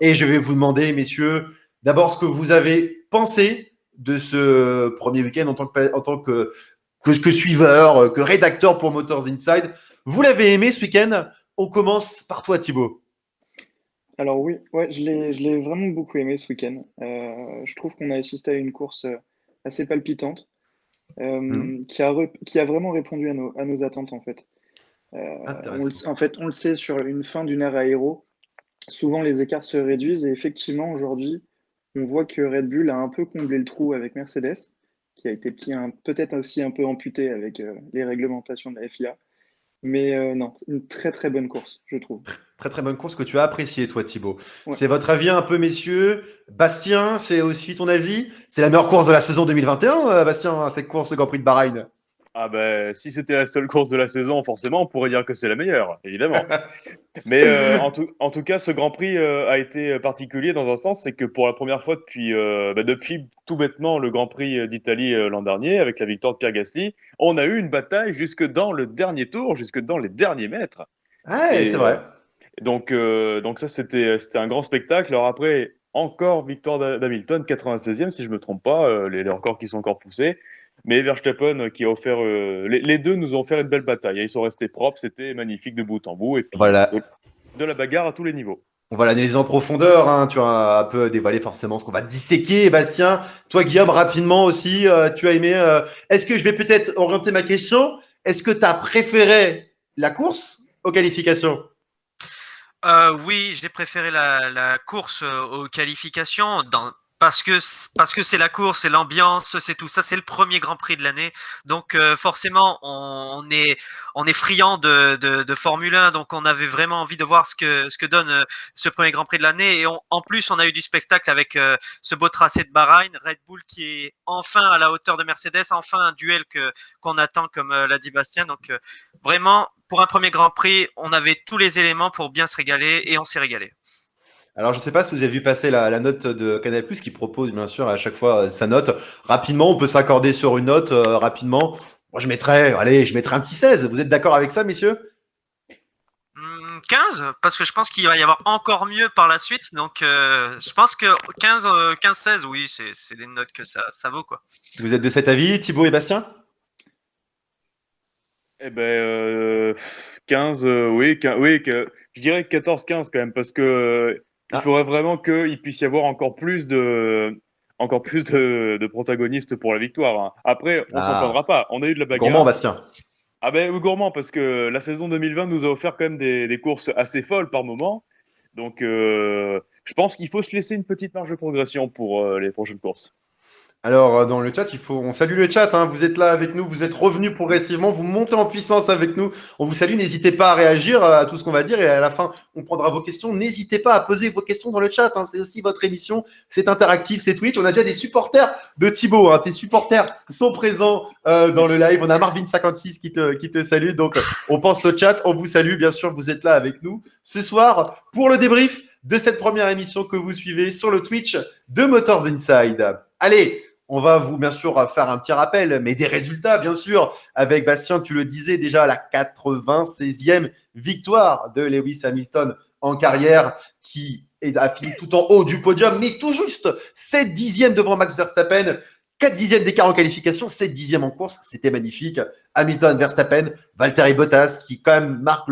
Et je vais vous demander, messieurs, d'abord ce que vous avez pensé de ce premier week-end en tant que suiveur, que rédacteur pour Motors Inside. Vous l'avez aimé ce week-end? On commence par toi, Thibaut. Alors oui, ouais, je l'ai vraiment beaucoup aimé ce week-end. Je trouve qu'on a assisté à une course assez palpitante, qui a vraiment répondu à nos attentes en fait. Intéressant. On le sait, sur une fin d'une ère aéro, souvent les écarts se réduisent et effectivement aujourd'hui, on voit que Red Bull a un peu comblé le trou avec Mercedes, qui a été peut-être aussi un peu amputé avec les réglementations de la FIA. Mais non, une très très bonne course, je trouve. Très très bonne course que tu as appréciée, toi, Thibaut. Ouais. C'est votre avis un peu, messieurs. Bastien, c'est aussi ton avis? C'est la meilleure course de la saison 2021, Bastien, cette course au Grand Prix de Bahreïn. Ah ben, si c'était la seule course de la saison, forcément, on pourrait dire que c'est la meilleure, évidemment. Mais en tout cas, ce Grand Prix a été particulier dans un sens, c'est que pour la première fois depuis tout bêtement le Grand Prix d'Italie l'an dernier, avec la victoire de Pierre Gasly, on a eu une bataille jusque dans le dernier tour, jusque dans les derniers mètres. Ouais, c'est Et vrai. donc ça, c'était un grand spectacle. Alors après, encore victoire d'Hamilton, 96e, si je me trompe pas, les records qui sont encore poussés. Mais Verstappen qui a offert, les deux nous ont offert une belle bataille. Ils sont restés propres, c'était magnifique de bout en bout. Et puis Voilà. de la bagarre à tous les niveaux. On va l'analyser en profondeur, hein. Tu as un peu dévoilé forcément ce qu'on va disséquer, Bastien. Toi, Guillaume, rapidement aussi, tu as aimé. Est-ce que je vais peut-être orienter ma question? Est-ce que tu as préféré la course aux qualifications? Oui, j'ai préféré la course aux qualifications parce que c'est la course, c'est l'ambiance, c'est tout ça, c'est le premier Grand Prix de l'année. Donc forcément, on est friand de Formule 1, donc on avait vraiment envie de voir ce que donne ce premier Grand Prix de l'année. Et en plus, on a eu du spectacle avec ce beau tracé de Bahreïn, Red Bull qui est enfin à la hauteur de Mercedes, enfin un duel qu'on attend, comme l'a dit Bastien. Donc vraiment, pour un premier Grand Prix, on avait tous les éléments pour bien se régaler et on s'est régalé. Alors, je ne sais pas si vous avez vu passer la note de Canal+, qui propose bien sûr à chaque fois sa note. Rapidement, on peut s'accorder sur une note rapidement. Moi, je mettrais un petit 16. Vous êtes d'accord avec ça, messieurs? 15, parce que je pense qu'il va y avoir encore mieux par la suite. Donc, je pense que 15-16, oui, c'est des notes que ça vaut, quoi. Vous êtes de cet avis, Thibaut et Bastien? Eh ben, 15, oui, je dirais 14-15 quand même, parce que il Ah, faudrait vraiment qu'il puisse y avoir encore plus de protagonistes pour la victoire, hein. Après, on s'en ah, plaindra pas. On a eu de la gourmand, bagarre. Bastien. Ah ben, oui, gourmand, parce que la saison 2020 nous a offert quand même des courses assez folles par moment. Donc, je pense qu'il faut se laisser une petite marge de progression pour les prochaines courses. Alors, dans le chat, on salue le chat, hein. Vous êtes là avec nous, vous êtes revenus progressivement, vous montez en puissance avec nous. On vous salue, n'hésitez pas à réagir à tout ce qu'on va dire et à la fin, on prendra vos questions. N'hésitez pas à poser vos questions dans le chat, hein. C'est aussi votre émission, c'est interactif, c'est Twitch. On a déjà des supporters de Thibaut, hein. Tes supporters sont présents dans le live. On a Marvin56 qui te salue. Donc, on pense au chat, on vous salue, bien sûr, vous êtes là avec nous ce soir pour le débrief de cette première émission que vous suivez sur le Twitch de Motors Inside. Allez, on va bien sûr faire un petit rappel, mais des résultats, bien sûr, avec Bastien, tu le disais déjà, la 96e victoire de Lewis Hamilton en carrière, qui a fini tout en haut du podium, mais tout juste 7 dixièmes devant Max Verstappen, 4 dixièmes d'écart en qualification, 7 dixièmes en course, c'était magnifique. Hamilton, Verstappen, Valtteri Bottas, qui quand même marque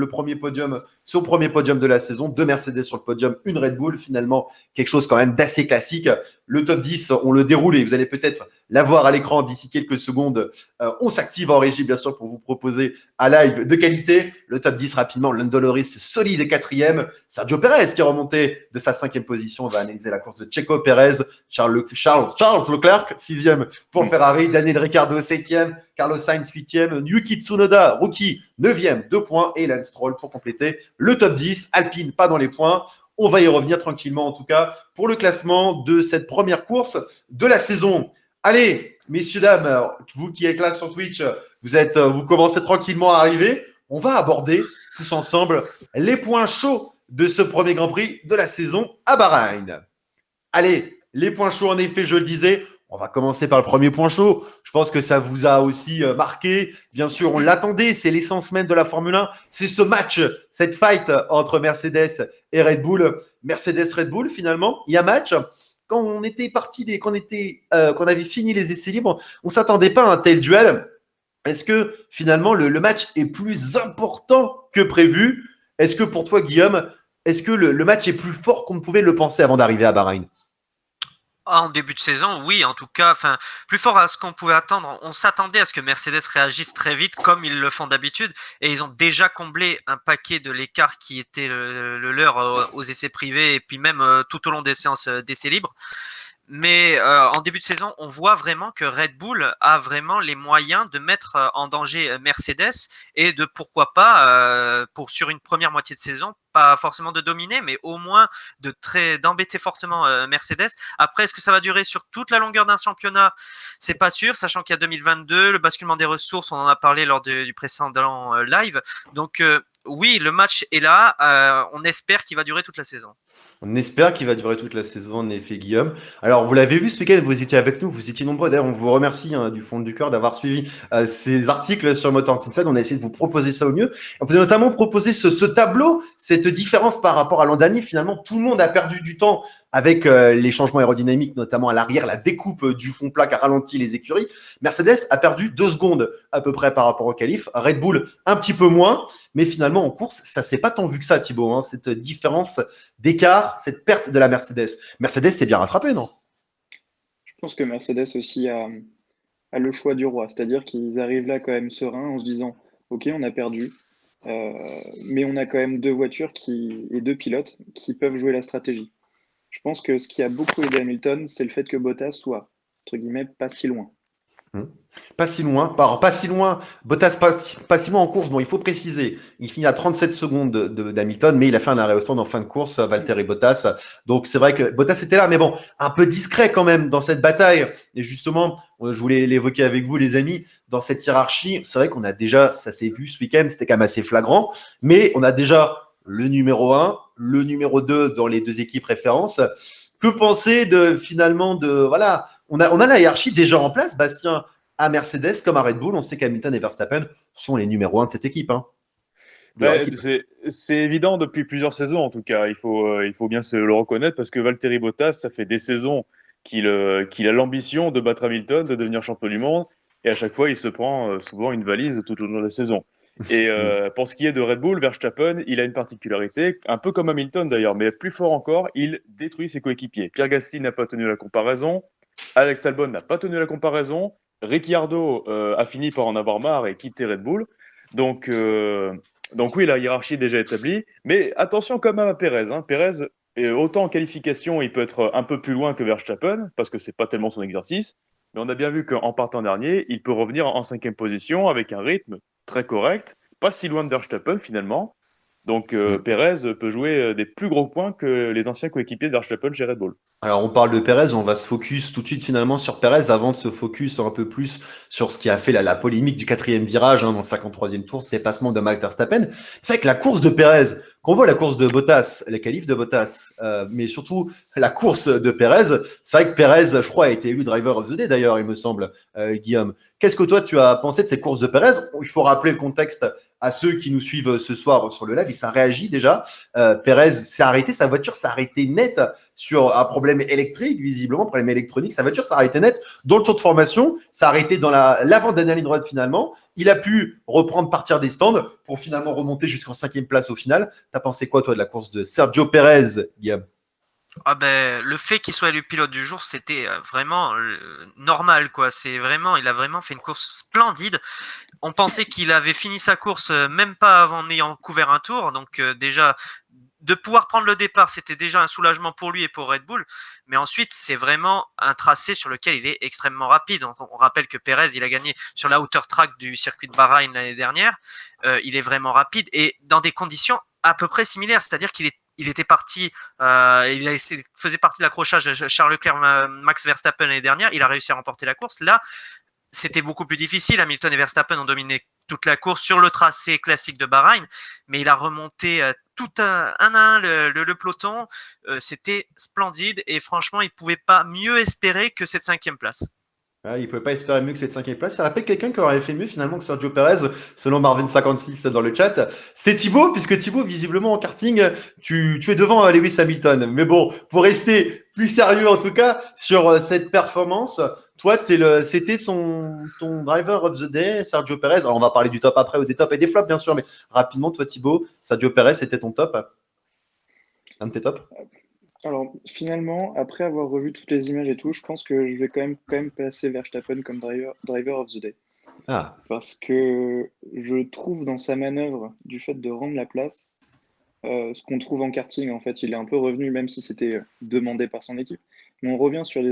son premier podium de la saison, 2 Mercedes sur le podium, une Red Bull, finalement quelque chose quand même d'assez classique. Le top 10, on le déroule et vous allez peut-être l'avoir à l'écran d'ici quelques secondes. On s'active en régie, bien sûr, pour vous proposer un live de qualité. Le top 10, rapidement, Lando Norris, solide 4e. Sergio Perez, qui est remonté de sa 5e position. On va analyser la course de Checo Perez. Charles Leclerc, 6e pour Ferrari. Daniel Ricciardo, 7e. Carlos Sainz, 8e. Yuki Tsunoda, rookie, 9e, 2 points. Et Lance Stroll pour compléter le top 10. Alpine, pas dans les points. On va y revenir tranquillement, en tout cas, pour le classement de cette première course de la saison. Allez, messieurs, dames, vous qui êtes là sur Twitch, vous commencez tranquillement à arriver. On va aborder tous ensemble les points chauds de ce premier Grand Prix de la saison à Bahreïn. Allez, les points chauds, en effet, je le disais, On va commencer par le premier point chaud. Je pense que ça vous a aussi marqué. Bien sûr, on l'attendait. C'est l'essence même de la Formule 1. C'est ce match, cette fight entre Mercedes et Red Bull. Mercedes-Red Bull, finalement, il y a match. Quand on était parti, qu'on avait fini les essais libres, on ne s'attendait pas à un tel duel. Est-ce que finalement le match est plus important que prévu? Est-ce que pour toi, Guillaume, est-ce que le match est plus fort qu'on ne pouvait le penser avant d'arriver à Bahreïn? En début de saison, oui, en tout cas, enfin, plus fort à ce qu'on pouvait attendre. On s'attendait à ce que Mercedes réagisse très vite, comme ils le font d'habitude, et ils ont déjà comblé un paquet de l'écart qui était le leur aux essais privés, et puis même tout au long des séances d'essais libres. Mais en début de saison, on voit vraiment que Red Bull a vraiment les moyens de mettre en danger Mercedes et de pourquoi pas, sur une première moitié de saison, pas forcément de dominer, mais au moins d'embêter fortement Mercedes. Après, est-ce que ça va durer sur toute la longueur d'un championnat? C'est pas sûr, sachant qu'il y a 2022, le basculement des ressources, on en a parlé lors du précédent live. Donc oui, le match est là. On espère qu'il va durer toute la saison. On espère qu'il va durer toute la saison, en effet, Guillaume. Alors, vous l'avez vu ce week-end, vous étiez avec nous, vous étiez nombreux. D'ailleurs, on vous remercie du fond du cœur d'avoir suivi ces articles sur Motor Team. On a essayé de vous proposer ça au mieux. On vous a notamment proposé ce tableau, cette différence par rapport à l'an dernier. Finalement, tout le monde a perdu du temps avec les changements aérodynamiques, notamment à l'arrière, la découpe du fond plat qui a ralenti les écuries. Mercedes a perdu 2 secondes à peu près par rapport au qualif. Red Bull, un petit peu moins. Mais finalement, en course, ça s'est pas tant vu que ça, Thibaut, hein, cette différence d'écart, cette perte de la Mercedes. Mercedes s'est bien rattrapé, non? Je pense que Mercedes aussi a le choix du roi, c'est-à-dire qu'ils arrivent là quand même sereins en se disant, ok, on a perdu, mais on a quand même 2 voitures et 2 pilotes qui peuvent jouer la stratégie. Je pense que ce qui a beaucoup aidé Hamilton, c'est le fait que Bottas soit, entre guillemets, pas si loin. Pas si loin. Pas si loin. Bottas pas si loin en course. Bon, il faut préciser. Il finit à 37 secondes d'Hamilton, mais il a fait un arrêt au stand en fin de course, Valtteri Bottas. Donc, c'est vrai que Bottas était là, mais bon, un peu discret quand même dans cette bataille. Et justement, je voulais l'évoquer avec vous, les amis, dans cette hiérarchie. C'est vrai qu'on a déjà, ça s'est vu ce week-end, c'était quand même assez flagrant, mais on a déjà le numéro 1, le numéro 2 dans les 2 équipes références. Que penser voilà, on a la hiérarchie déjà en place, Bastien, à Mercedes comme à Red Bull. On sait qu'Hamilton et Verstappen sont les numéros 1 de cette équipe. Hein, c'est évident depuis plusieurs saisons, en tout cas. Il faut bien se le reconnaître parce que Valtteri Bottas, ça fait des saisons qu'il a l'ambition de battre Hamilton, de devenir champion du monde. Et à chaque fois, il se prend souvent une valise tout au long de la saison. Et pour ce qui est de Red Bull, Verstappen, il a une particularité, un peu comme Hamilton d'ailleurs, mais plus fort encore, il détruit ses coéquipiers. Pierre Gasly n'a pas tenu la comparaison, Alex Albon n'a pas tenu la comparaison, Ricciardo a fini par en avoir marre et quitter Red Bull. Donc oui, la hiérarchie est déjà établie, mais attention quand même à Perez. Hein. Perez, autant en qualification, il peut être un peu plus loin que Verstappen, parce que c'est pas tellement son exercice, mais on a bien vu qu'en partant dernier, il peut revenir en 5e position avec un rythme très correct, pas si loin de Verstappen finalement. Donc Perez peut jouer des plus gros points que les anciens coéquipiers de Verstappen chez Red Bull. Alors, on parle de Perez, on va se focus tout de suite finalement sur Perez avant de se focus un peu plus sur ce qui a fait la polémique du 4e virage dans le 53e tour, ce dépassement de Max Verstappen. C'est vrai que la course de Perez, qu'on voit la course de Bottas, les qualifs de Bottas, mais surtout la course de Perez, c'est vrai que Perez, je crois, a été élu Driver of the Day d'ailleurs, il me semble, Guillaume. Qu'est-ce que toi tu as pensé de cette course de Perez? Il faut rappeler le contexte à ceux qui nous suivent ce soir sur le live, ça réagit déjà. Perez s'est arrêté, sa voiture s'est arrêtée net sur un problème électrique, visiblement, problème électronique. Sa voiture s'est arrêtée net dans le tour de formation, s'est arrêté dans l'avant-dernière ligne droite finalement. Il a pu reprendre, partir des stands pour finalement remonter jusqu'en 5e place au final. T'as pensé quoi, toi, de la course de Sergio Perez, Guillaume? Ah ben, le fait qu'il soit élu pilote du jour, c'était vraiment normal, quoi. Il a vraiment fait une course splendide. On pensait qu'il avait fini sa course même pas en ayant couvert un tour, donc déjà de pouvoir prendre le départ, c'était déjà un soulagement pour lui et pour Red Bull. Mais ensuite, c'est vraiment un tracé sur lequel il est extrêmement rapide. On rappelle que Perez, il a gagné sur la outer track du circuit de Bahreïn l'année dernière. Il est vraiment rapide et dans des conditions à peu près similaires, c'est-à-dire qu'il était parti, faisait partie de l'accrochage Charles Leclerc, Max Verstappen l'année dernière. Il a réussi à remporter la course. Là, c'était beaucoup plus difficile. Hamilton et Verstappen ont dominé toute la course sur le tracé classique de Bahreïn, mais il a remonté tout un à un le peloton. C'était splendide et franchement, ils ne pouvaient pas mieux espérer que cette 5e place. Ah, il ne pouvait pas espérer mieux que cette 5e place. Il rappelle quelqu'un qui aurait fait mieux finalement que Sergio Perez, selon Marvin56 dans le chat. C'est Thibaut, puisque Thibaut, visiblement en karting, tu es devant Lewis Hamilton. Mais bon, pour rester plus sérieux en tout cas sur cette performance, toi, c'était ton driver of the day, Sergio Perez. Alors, on va parler du top après, ou des tops et des flops, bien sûr, mais rapidement, toi, Thibaut, Sergio Perez, c'était ton top? Un de tes tops? Alors, finalement, après avoir revu toutes les images et tout, je pense que je vais quand même passer Verstappen comme driver of the day. Ah, Parce que je trouve dans sa manœuvre, du fait de rendre la place, ce qu'on trouve en karting, en fait, il est un peu revenu, même si c'était demandé par son équipe. Mais on revient sur,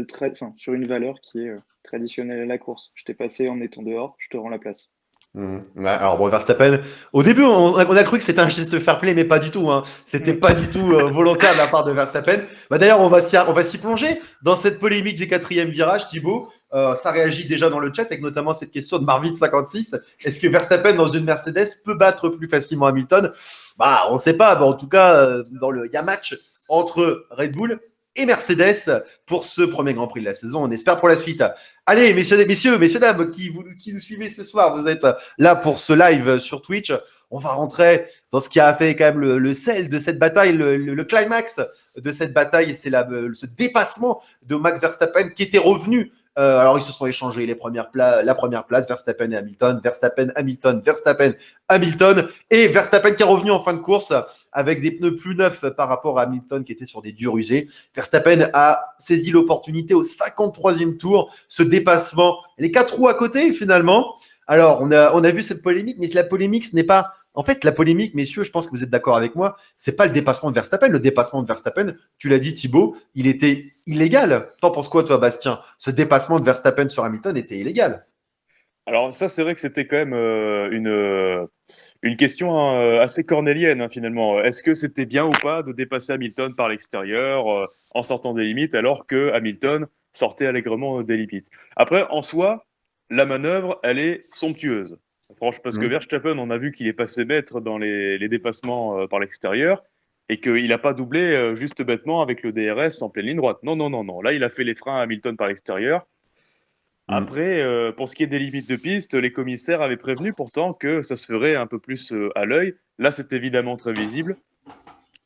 sur une valeur qui est traditionnelle à la course. Je t'ai passé en étant dehors, je te rends la place. Ouais, alors bon, Verstappen, au début, on a cru que c'était un geste fair play, mais pas du tout. Hein. C'était pas du tout volontaire de la part de Verstappen. Bah, d'ailleurs, on va s'y plonger dans cette polémique du 4e virage. Thibaut, ça réagit déjà dans le chat, avec notamment cette question de Marvin56. Est-ce que Verstappen, dans une Mercedes, peut battre plus facilement Hamilton? Bah, on ne sait pas. Bah, en tout cas, il y a match entre Red Bull et Mercedes pour ce premier Grand Prix de la saison. On espère pour la suite. Allez, messieurs, dames, qui nous suivez ce soir, vous êtes là pour ce live sur Twitch. On va rentrer dans ce qui a fait quand même le sel de cette bataille, le climax de cette bataille, c'est ce dépassement de Max Verstappen qui était revenu. Alors, ils se sont échangés la première place, Verstappen et Hamilton, Verstappen, Hamilton, et Verstappen qui est revenu en fin de course avec des pneus plus neufs par rapport à Hamilton qui était sur des durs usés. Verstappen a saisi l'opportunité au 53e tour, ce dépassement, les 4 roues à côté finalement. Alors, on a vu cette polémique, mais la polémique, ce n'est pas… En fait, la polémique, messieurs, je pense que vous êtes d'accord avec moi, c'est pas le dépassement de Verstappen. Le dépassement de Verstappen, tu l'as dit Thibaut, il était illégal. T'en penses quoi, toi, Bastien? Ce dépassement de Verstappen sur Hamilton était illégal. Alors ça, c'est vrai que c'était quand même une question assez cornélienne, hein, finalement. Est-ce que c'était bien ou pas de dépasser Hamilton par l'extérieur en sortant des limites alors que Hamilton sortait allègrement des limites? Après, en soi, la manœuvre, elle est somptueuse. Franchement, parce que Verstappen, on a vu qu'il est passé maître dans les dépassements par l'extérieur et qu'il n'a pas doublé juste bêtement avec le DRS en pleine ligne droite. Non, non, non, non. Là, il a fait les freins à Hamilton par l'extérieur. Après, pour ce qui est des limites de piste, les commissaires avaient prévenu pourtant que ça se ferait un peu plus à l'œil. Là, c'est évidemment très visible.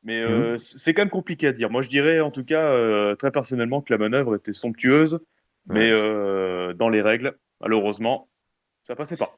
Mais c'est quand même compliqué à dire. Moi, je dirais en tout cas, très personnellement, que la manœuvre était somptueuse. Mais dans les règles, malheureusement, ça passait pas.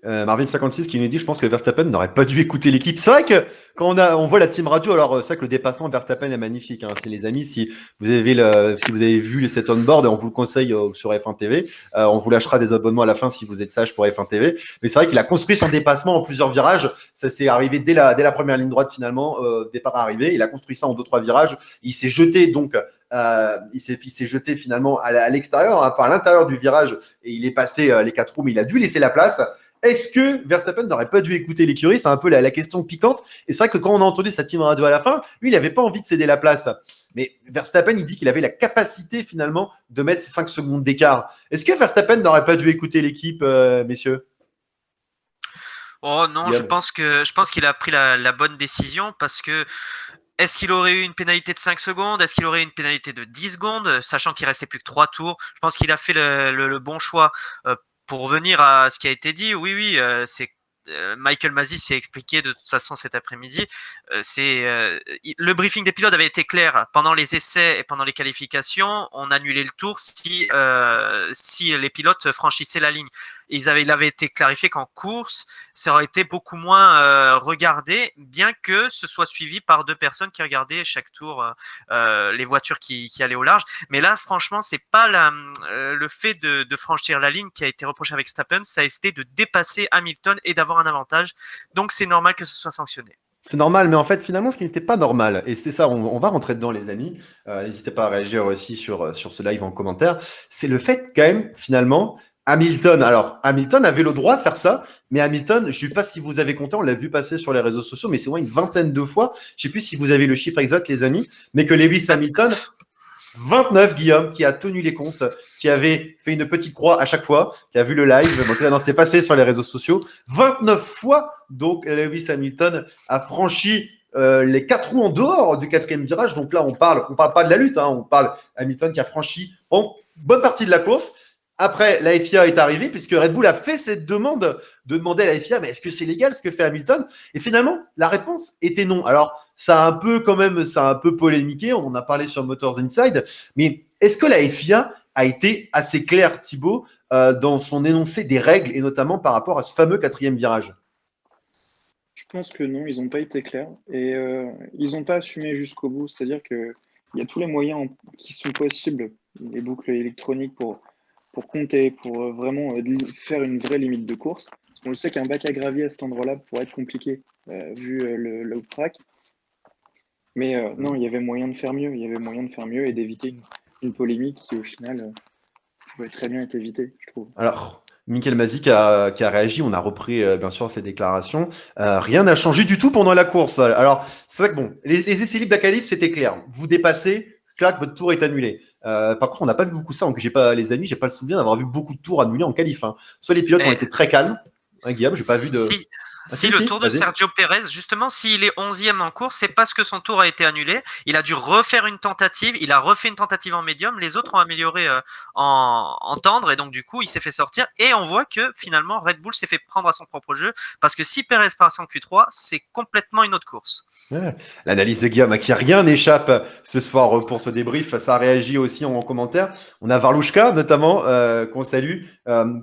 Marvin56 qui nous dit, je pense que Verstappen n'aurait pas dû écouter l'équipe. C'est vrai que quand on voit la team radio, alors c'est vrai que le dépassement de Verstappen est magnifique. Hein. Les amis, si vous avez vu cet on-board, on vous le conseille sur F1 TV. On vous lâchera des abonnements à la fin si vous êtes sage pour F1 TV. Mais c'est vrai qu'il a construit son dépassement en plusieurs virages. Ça s'est arrivé dès la première ligne droite finalement, départ arrivé. Il a construit ça en 2-3 virages. Il s'est jeté donc il s'est jeté finalement à l'extérieur, hein, pas à l'intérieur du virage, et il est passé les 4 roues, mais il a dû laisser la place. Est-ce que Verstappen n'aurait pas dû écouter l'écurie? C'est un peu la question piquante. Et c'est vrai que quand on a entendu sa team radio à la fin, lui, il n'avait pas envie de céder la place. Mais Verstappen, il dit qu'il avait la capacité finalement de mettre ces 5 secondes d'écart. Est-ce que Verstappen n'aurait pas dû écouter l'équipe, messieurs? Oh non, je pense qu'il a pris la bonne décision parce que est-ce qu'il aurait eu une pénalité de 5 secondes? Est-ce qu'il aurait eu une pénalité de 10 secondes? Sachant qu'il restait plus que 3 tours. Je pense qu'il a fait le bon choix. Pour revenir à ce qui a été dit, oui, c'est Michael Masi s'est expliqué de toute façon cet après-midi. Le briefing des pilotes avait été clair pendant les essais et pendant les qualifications. On annulait le tour si les pilotes franchissaient la ligne. Il avait été clarifié qu'en course, ça aurait été beaucoup moins regardé, bien que ce soit suivi par 2 personnes qui regardaient chaque tour les voitures qui allaient au large. Mais là, franchement, c'est pas le fait de franchir la ligne qui a été reproché avec Verstappen, ça a été de dépasser Hamilton et d'avoir un avantage. Donc, c'est normal que ce soit sanctionné. C'est normal, mais en fait, finalement, ce qui n'était pas normal, et c'est ça, on va rentrer dedans, les amis, n'hésitez pas à réagir aussi sur ce live en commentaire, c'est le fait, quand même, finalement, Hamilton avait le droit de faire ça, mais Hamilton, je ne sais pas si vous avez compté, on l'a vu passer sur les réseaux sociaux, mais c'est moins une vingtaine de fois, je ne sais plus si vous avez le chiffre exact, les amis, mais que Lewis Hamilton… 29, Guillaume, qui a tenu les comptes, qui avait fait une petite croix à chaque fois, qui a vu le live, bon, c'est passé sur les réseaux sociaux. 29 fois, donc, Lewis Hamilton a franchi les 4 roues en dehors du quatrième virage. Donc là, on parle pas de la lutte, hein, on parle Hamilton qui a franchi en bonne partie de la course. Après, la FIA est arrivée puisque Red Bull a fait cette demande de demander à la FIA, mais est-ce que c'est légal ce que fait Hamilton? Et finalement, la réponse était non. Alors, ça a un peu polémiqué, on en a parlé sur Motors Inside, mais est-ce que la FIA a été assez claire, Thibaut, dans son énoncé des règles et notamment par rapport à ce fameux quatrième virage? Je pense que non, ils n'ont pas été clairs et ils n'ont pas assumé jusqu'au bout. C'est-à-dire qu'il y a tous les moyens qui sont possibles, les boucles électroniques pour compter, pour vraiment faire une vraie limite de course. Parce qu'on le sait qu'un bac à gravier à cet endroit-là pourrait être compliqué vu le track. Mais non, il y avait moyen de faire mieux. Il y avait moyen de faire mieux et d'éviter une polémique qui, au final, pouvait très bien être évitée, je trouve. Alors, Michael Masi qui a réagi, on a repris bien sûr ses déclarations. Rien n'a changé du tout pendant la course. Alors, c'est vrai que bon, les essais libres de la qualif, c'était clair. Vous dépassez, clac, votre tour est annulé. Par contre, on n'a pas vu beaucoup ça. Donc, j'ai pas le souvenir d'avoir vu beaucoup de tours annulés en qualif. Hein. Soit les pilotes ont été très calmes. Hein, Guillaume, j'ai pas vu de. Le tour de Sergio Pérez, justement, s'il est 11e en course, c'est parce que son tour a été annulé. Il a dû refaire une tentative. Il a refait une tentative en médium. Les autres ont amélioré en tendre. Et donc, du coup, il s'est fait sortir. Et on voit que finalement, Red Bull s'est fait prendre à son propre jeu. Parce que si Pérez passe en Q3, c'est complètement une autre course. Ouais. L'analyse de Guillaume, à qui rien n'échappe ce soir pour ce débrief. Ça a réagi aussi en commentaire. On a Varlouchka, notamment, qu'on salue,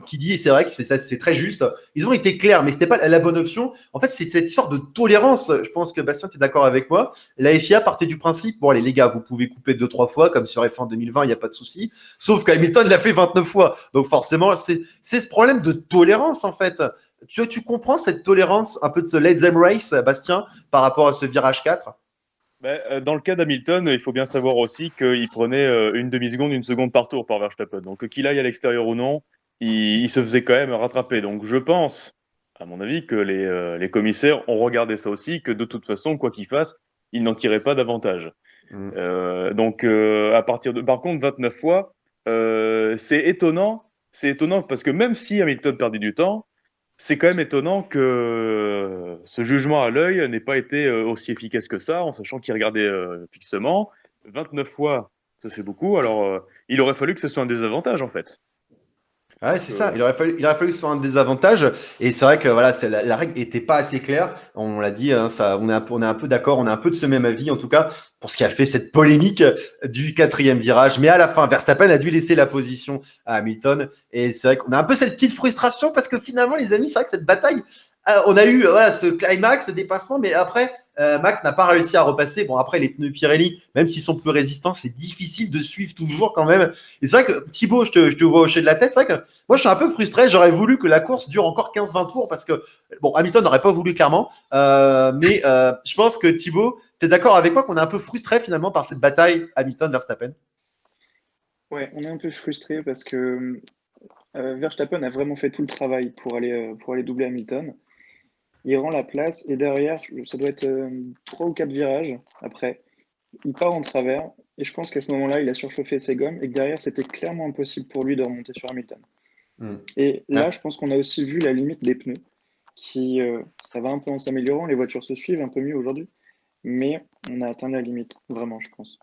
qui dit, et c'est vrai que c'est très juste, ils ont été clairs, mais c'était pas la bonne option. En fait, c'est cette histoire de tolérance. Je pense que Bastien, tu es d'accord avec moi. La FIA partait du principe, bon allez les gars, vous pouvez couper 2-3 fois, comme sur F1 2020, il n'y a pas de souci. Sauf qu'Hamilton l'a fait 29 fois. Donc forcément, c'est ce problème de tolérance, en fait. Tu comprends cette tolérance, un peu de ce let them race, Bastien, par rapport à ce virage 4? Dans le cas d'Hamilton, il faut bien savoir aussi qu'il prenait une demi-seconde, une seconde par tour par Verstappen. Donc qu'il aille à l'extérieur ou non, il se faisait quand même rattraper. Donc je pense, à mon avis, que les commissaires ont regardé ça aussi, que de toute façon, quoi qu'il fasse, ils n'en tiraient pas davantage. Donc à partir de, par contre, 29 fois, c'est étonnant parce que même si Hamilton perdait du temps, c'est quand même étonnant que ce jugement à l'œil n'ait pas été aussi efficace que ça, en sachant qu'il regardait fixement. 29 fois, ça fait beaucoup. Alors, il aurait fallu que ce soit un désavantage, en fait. Ouais, c'est ça. Il aurait fallu que ce soit un désavantage. Et c'est vrai que voilà, la règle était pas assez claire. On l'a dit, hein, on est un peu d'accord, on est un peu de ce même avis, en tout cas, pour ce qui a fait cette polémique du quatrième virage. Mais à la fin, Verstappen a dû laisser la position à Hamilton. Et c'est vrai qu'on a un peu cette petite frustration parce que finalement, les amis, c'est vrai que cette bataille, on a eu ce climax, ce dépassement, mais après, Max n'a pas réussi à repasser. Bon, après, les pneus Pirelli, même s'ils sont plus résistants, c'est difficile de suivre toujours quand même. Et c'est vrai que Thibaut, je te vois hocher de la tête. C'est vrai que moi, je suis un peu frustré. J'aurais voulu que la course dure encore 15-20 tours parce que, bon, Hamilton n'aurait pas voulu clairement. Mais je pense que Thibaut, tu es d'accord avec moi qu'on est un peu frustré finalement par cette bataille Hamilton-Verstappen? Ouais, on est un peu frustré parce que Verstappen a vraiment fait tout le travail pour aller doubler Hamilton. Il rend la place et derrière, ça doit être 3 ou 4 virages après. Il part en travers et je pense qu'à ce moment-là, il a surchauffé ses gommes et que derrière, c'était clairement impossible pour lui de remonter sur Hamilton. Et là, je pense qu'on a aussi vu la limite des pneus, qui ça va un peu en s'améliorant, les voitures se suivent un peu mieux aujourd'hui, mais on a atteint la limite, vraiment, je pense.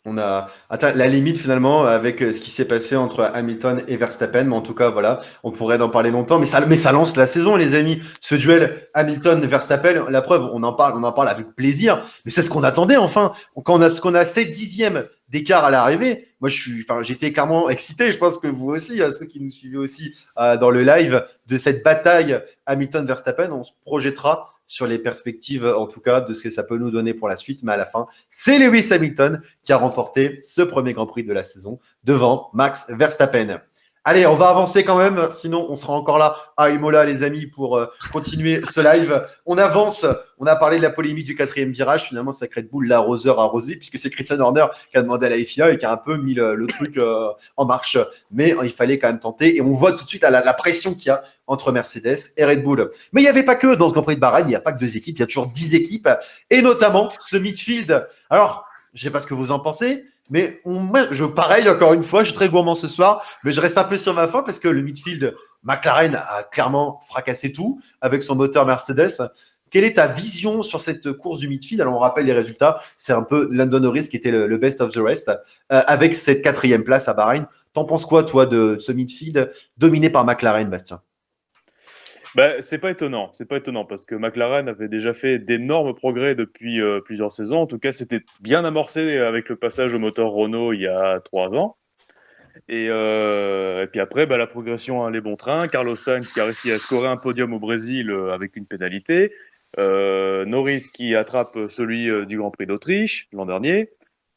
On a atteint la limite finalement avec ce qui s'est passé entre Hamilton et Verstappen. Mais en tout cas, voilà, on pourrait en parler longtemps. Mais ça lance la saison, les amis. Ce duel Hamilton-Verstappen, la preuve, on en parle avec plaisir. Mais c'est ce qu'on attendait enfin. Quand on a 7 dixièmes d'écart à l'arrivée, moi j'étais clairement excité. Je pense que vous aussi, ceux qui nous suivez aussi dans le live de cette bataille Hamilton-Verstappen, on se projettera sur les perspectives, en tout cas, de ce que ça peut nous donner pour la suite. Mais à la fin, c'est Lewis Hamilton qui a remporté ce premier Grand Prix de la saison devant Max Verstappen. Allez, on va avancer quand même, sinon on sera encore là à Imola, les amis, pour continuer ce live. On avance, on a parlé de la polémique du quatrième virage, finalement c'est Red Bull l'arroseur arrosé, puisque c'est Christian Horner qui a demandé à la FIA et qui a un peu mis le truc en marche. Mais il fallait quand même tenter, et on voit tout de suite la pression qu'il y a entre Mercedes et Red Bull. Mais il n'y avait pas que dans ce Grand Prix de Bahreïn, il n'y a pas que 2 équipes, il y a toujours 10 équipes, et notamment ce midfield. Alors, je ne sais pas ce que vous en pensez, mais pareil, encore une fois, je suis très gourmand ce soir, mais je reste un peu sur ma faim parce que le midfield McLaren a clairement fracassé tout avec son moteur Mercedes. Quelle est ta vision sur cette course du midfield? Alors, on rappelle les résultats. C'est un peu Lando Norris qui était le best of the rest avec cette 4e place à Bahreïn. T'en penses quoi, toi, de ce midfield dominé par McLaren, Bastien? C'est pas étonnant. C'est pas étonnant parce que McLaren avait déjà fait d'énormes progrès depuis plusieurs saisons. En tout cas, c'était bien amorcé avec le passage au moteur Renault il y a 3 ans. Et puis après, la progression allait bon train. Carlos Sainz qui a réussi à scorer un podium au Brésil avec une pénalité. Norris qui attrape celui du Grand Prix d'Autriche l'an dernier.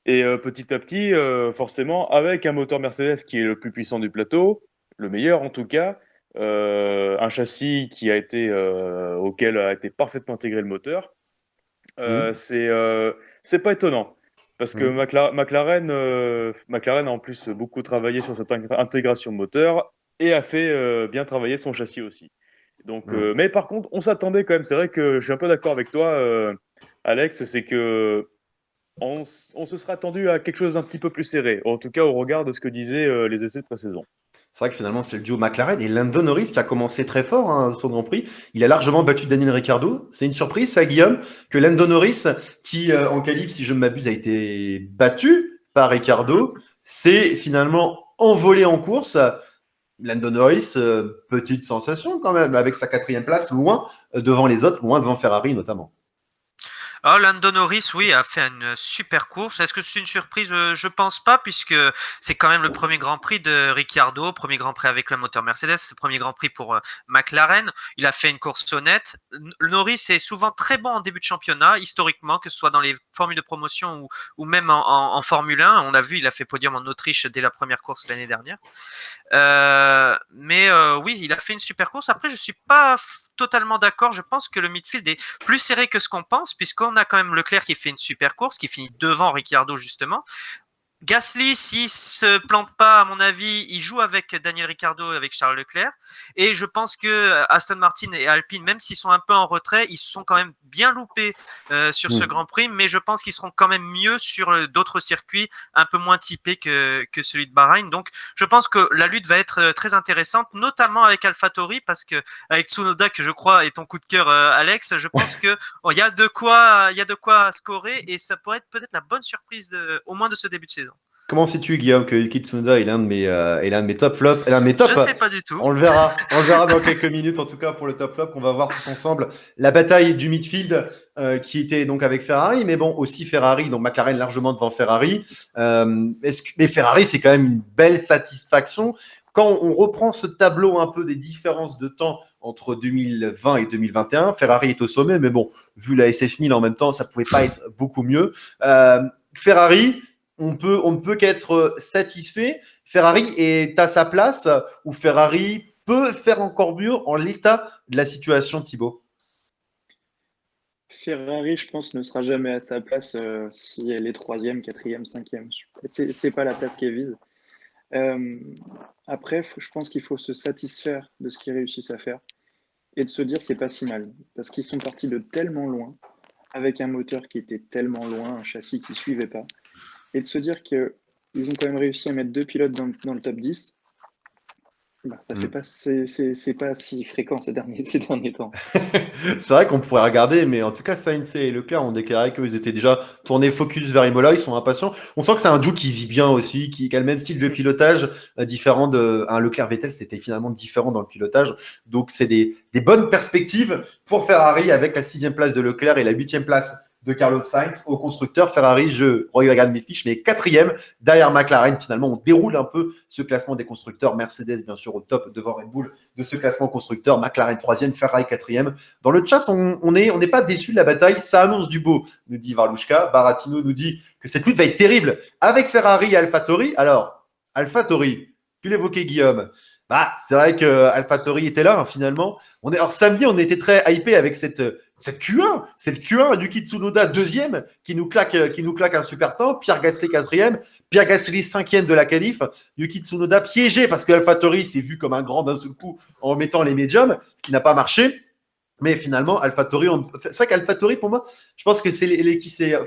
Et petit à petit, forcément, avec un moteur Mercedes qui est le plus puissant du plateau, le meilleur en tout cas, un châssis auquel a été parfaitement intégré le moteur, c'est pas étonnant. Parce que McLaren a en plus beaucoup travaillé sur cette intégration moteur et a fait bien travailler son châssis aussi. Donc, mais par contre, on s'attendait quand même. C'est vrai que je suis un peu d'accord avec toi, Alex, c'est que on se serait attendu à quelque chose d'un petit peu plus serré, en tout cas au regard de ce que disaient les essais de pré-saison. C'est vrai que finalement, c'est le duo McLaren et Lando Norris qui a commencé très fort son Grand Prix. Il a largement battu Daniel Ricciardo. C'est une surprise, ça, Guillaume, que Lando Norris, qui en qualif, si je ne m'abuse, a été battu par Ricciardo, s'est finalement envolé en course. Lando Norris, petite sensation quand même, avec sa 4e place, loin devant les autres, loin devant Ferrari notamment. Lando Norris, oui, a fait une super course. Est-ce que c'est une surprise? Je pense pas, puisque c'est quand même le premier Grand Prix de Ricciardo, premier Grand Prix avec le moteur Mercedes, c'est le premier Grand Prix pour McLaren. Il a fait une course honnête. Norris est souvent très bon en début de championnat, historiquement, que ce soit dans les formules de promotion ou même en Formule 1. On l'a vu, il a fait podium en Autriche dès la première course l'année dernière. Oui, il a fait une super course. Après, je suis pas totalement d'accord. Je pense que le midfield est plus serré que ce qu'on pense, puisqu'on a quand même Leclerc qui fait une super course, qui finit devant Ricciardo justement. Gasly, s'il se plante pas, à mon avis, il joue avec Daniel Ricciardo, avec Charles Leclerc. Et je pense que Aston Martin et Alpine, même s'ils sont un peu en retrait, ils se sont quand même bien loupés sur ce Grand Prix. Mais je pense qu'ils seront quand même mieux sur d'autres circuits un peu moins typés que celui de Bahreïn. Donc, je pense que la lutte va être très intéressante, notamment avec AlphaTauri, parce que avec Tsunoda, que je crois est ton coup de cœur, Alex, je pense que il y a de quoi scorer et ça pourrait être peut-être la bonne surprise au moins de ce début de saison. Comment sais-tu, Guillaume, que Yuki Tsunoda est l'un de mes top flops? L'un de mes top. Je sais pas du tout. On le verra dans quelques minutes, en tout cas, pour le top flop, qu'on va voir tous ensemble. La bataille du midfield qui était donc avec Ferrari, mais bon, aussi Ferrari, donc McLaren largement devant Ferrari. Mais Ferrari, c'est quand même une belle satisfaction. Quand on reprend ce tableau un peu des différences de temps entre 2020 et 2021, Ferrari est au sommet, mais bon, vu la SF1000 en même temps, ça pouvait pas être beaucoup mieux. Ferrari, on ne peut qu'être satisfait. Ferrari est à sa place où Ferrari peut faire encore mieux en l'état de la situation, Thibaut. Ferrari, je pense, ne sera jamais à sa place si elle est 3e, 4e, 5e. C'est pas la place qu'elle vise. Après, je pense qu'il faut se satisfaire de ce qu'ils réussissent à faire et de se dire c'est pas si mal parce qu'ils sont partis de tellement loin avec un moteur qui était tellement loin, un châssis qui suivait pas. Et de se dire qu'ils ont quand même réussi à mettre 2 pilotes dans le top 10, c'est pas si fréquent ces derniers temps. C'est vrai qu'on pourrait regarder, mais en tout cas, Sainz et Leclerc ont déclaré qu'ils étaient déjà tournés focus vers Imola, ils sont impatients. On sent que c'est un duo qui vit bien aussi, qui a le même style de pilotage, différent un Leclerc-Vettel, c'était finalement différent dans le pilotage. Donc, c'est des bonnes perspectives pour Ferrari avec la 6e place de Leclerc et la 8e place de Carlos Sainz au constructeur. Ferrari, je regarde mes fiches, mais 4e derrière McLaren. Finalement, on déroule un peu ce classement des constructeurs. Mercedes, bien sûr, au top devant Red Bull de ce classement constructeur. McLaren 3e, Ferrari 4e. Dans le chat, on n'est pas déçu de la bataille. Ça annonce du beau, nous dit Varlouchka. Baratino nous dit que cette lutte va être terrible avec Ferrari et AlphaTauri. Alors, AlphaTauri, tu l'évoquais, Guillaume. C'est vrai que AlphaTauri était là, finalement. Alors, samedi, on était très hypé avec cette Q1. C'est le Q1 Yuki Tsunoda 2e qui nous claque un super temps. Pierre Gasly 4e. Pierre Gasly 5e de la qualif. Yuki Tsunoda piégé parce que AlphaTauri s'est vu comme un grand d'un seul coup en mettant les médiums, ce qui n'a pas marché. Mais finalement, AlphaTauri, c'est vrai qu'AlphaTauri, pour moi, je pense que c'est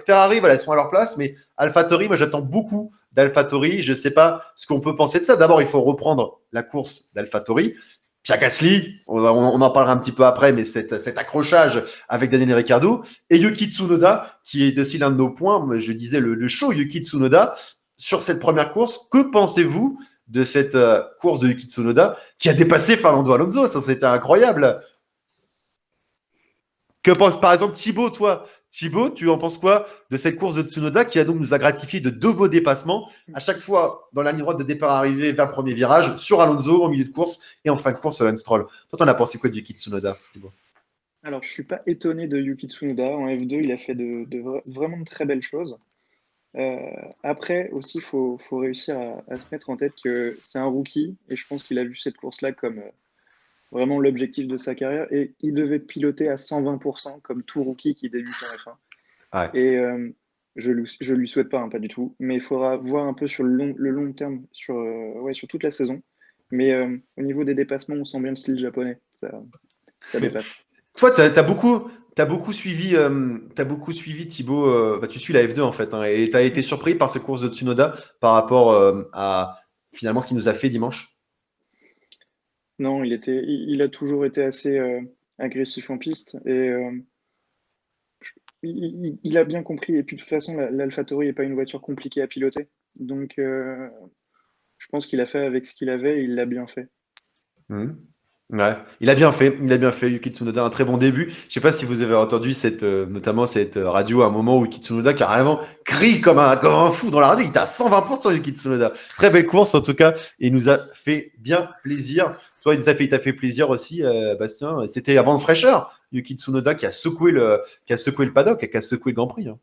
Ferrari, voilà, ils sont à leur place, mais AlphaTauri, moi, j'attends beaucoup d'AlphaTauri. Je ne sais pas ce qu'on peut penser de ça. D'abord, il faut reprendre la course d'AlphaTauri. Pierre Gasly, on en parlera un petit peu après, mais cet accrochage avec Daniel Ricciardo, et Yuki Tsunoda, qui est aussi l'un de nos points. Je disais le show Yuki Tsunoda sur cette première course. Que pensez-vous de cette course de Yuki Tsunoda qui a dépassé Fernando Alonso? Ça, c'était incroyable. Que pense par exemple Thibaut, toi? Thibaut, tu en penses quoi de cette course de Tsunoda qui nous a gratifié de 2 beaux dépassements à chaque fois dans la ligne droite de départ arrivé vers le premier virage, sur Alonso au milieu de course et en fin de course Lance Stroll. Toi, t'en as pensé quoi de Yuki Tsunoda, Thibaut? Alors, je suis pas étonné de Yuki Tsunoda. En F2, il a fait vraiment de très belles choses. Après, aussi, il faut réussir à se mettre en tête que c'est un rookie et je pense qu'il a vu cette course-là comme vraiment l'objectif de sa carrière et il devait piloter à 120% comme tout rookie qui débute en F1. Ouais. Et je lui souhaite pas, hein, pas du tout, mais il faudra voir un peu sur le long terme, sur toute la saison. Mais au niveau des dépassements, on sent bien le style japonais. Ça dépasse. Toi, t'as beaucoup suivi Thibaut. Tu suis la F2 en fait, hein, et tu as été surpris par cette course de Tsunoda par rapport à finalement ce qu'il nous a fait dimanche. Non, il a toujours été assez agressif en piste et il a bien compris. Et puis de toute façon, l'AlphaTauri n'est pas une voiture compliquée à piloter. Donc je pense qu'il a fait avec ce qu'il avait et il l'a bien fait. Mhm. Ouais, il a bien fait, Yuki Tsunoda, un très bon début. Je sais pas si vous avez entendu notamment cette radio à un moment où Yuki Tsunoda carrément crie comme un fou dans la radio. Il était à 120% Yuki Tsunoda. Très belle course en tout cas, et il nous a fait bien plaisir. Toi, il t'a fait plaisir aussi, Bastien. C'était avant de fraîcheur, Yuki Tsunoda qui a secoué le paddock et qui a secoué le Grand Prix, hein.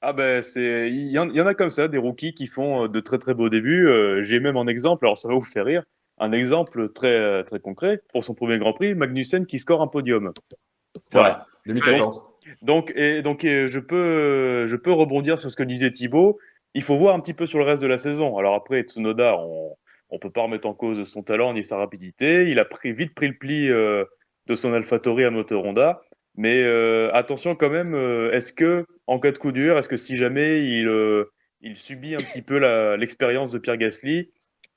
Ah ben il y en a comme ça, des rookies qui font de très très beaux débuts. J'ai même un exemple, alors ça va vous faire rire, un exemple très concret pour son premier Grand Prix, Magnussen qui score un podium. C'est vrai, Voilà. 2014. Je peux rebondir sur ce que disait Thibaut. Il faut voir un petit peu sur le reste de la saison. Alors après, Tsunoda, on peut pas remettre en cause son talent ni sa rapidité. Il a vite pris le pli de son AlphaTauri à moteur Honda. Mais attention quand même, est-ce que en cas de coup dur, est-ce que si jamais il subit un petit peu l'expérience de Pierre Gasly,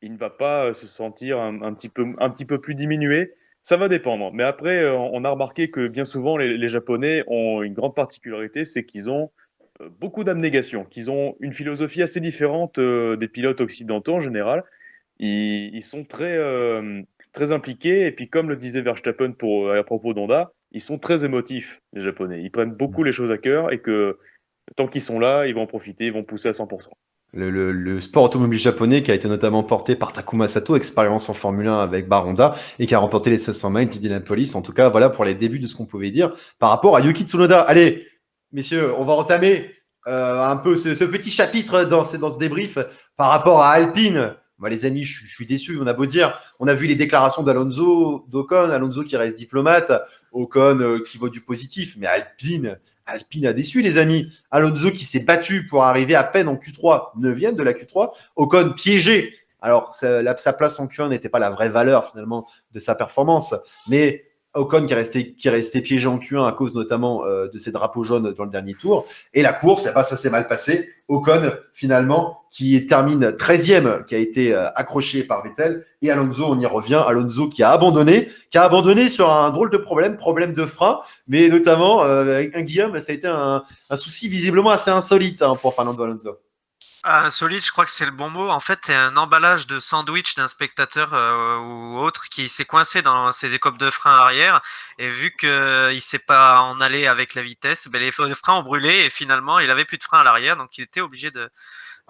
il ne va pas se sentir un petit peu plus diminué? Ça va dépendre. Mais après, on a remarqué que bien souvent, les Japonais ont une grande particularité, c'est qu'ils ont beaucoup d'abnégation, qu'ils ont une philosophie assez différente des pilotes occidentaux en général. Ils sont très impliqués. Et puis, comme le disait Verstappen à propos d'Honda, ils sont très émotifs, les Japonais. Ils prennent beaucoup les choses à cœur et que tant qu'ils sont là, ils vont en profiter, ils vont pousser à 100%. Le sport automobile japonais qui a été notamment porté par Takuma Sato, expérience en Formule 1 avec Honda, et qui a remporté les 500 miles d'Indianapolis. En tout cas, voilà pour les débuts de ce qu'on pouvait dire par rapport à Yuki Tsunoda. Allez, messieurs, on va entamer un peu ce petit chapitre dans ce débrief par rapport à Alpine. Bah, les amis, je suis déçu. On a beau dire, on a vu les déclarations d'Ocon, Alonso qui reste diplomate, Ocon qui vaut du positif, mais Alpine a déçu, les amis. Alonso qui s'est battu pour arriver à peine en Q3, 9e de la Q3. Ocon piégé. Alors, sa place en Q1 n'était pas la vraie valeur finalement de sa performance, mais Ocon qui est resté piégé en Q1 à cause notamment de ses drapeaux jaunes dans le dernier tour. Et la course, ça s'est mal passé. Ocon, finalement, qui termine 13e, qui a été accroché par Vettel. Et Alonso, on y revient. Alonso qui a abandonné sur un drôle de problème de frein, mais notamment, avec un Guillaume, ça a été un souci visiblement assez insolite pour Fernando Alonso. Insolite, je crois que c'est le bon mot. En fait, c'est un emballage de sandwich d'un spectateur ou autre qui s'est coincé dans ses écopes de frein arrière. Et vu qu'il s'est pas en allé avec la vitesse, les freins ont brûlé et finalement, il avait plus de frein à l'arrière. Donc, il était obligé de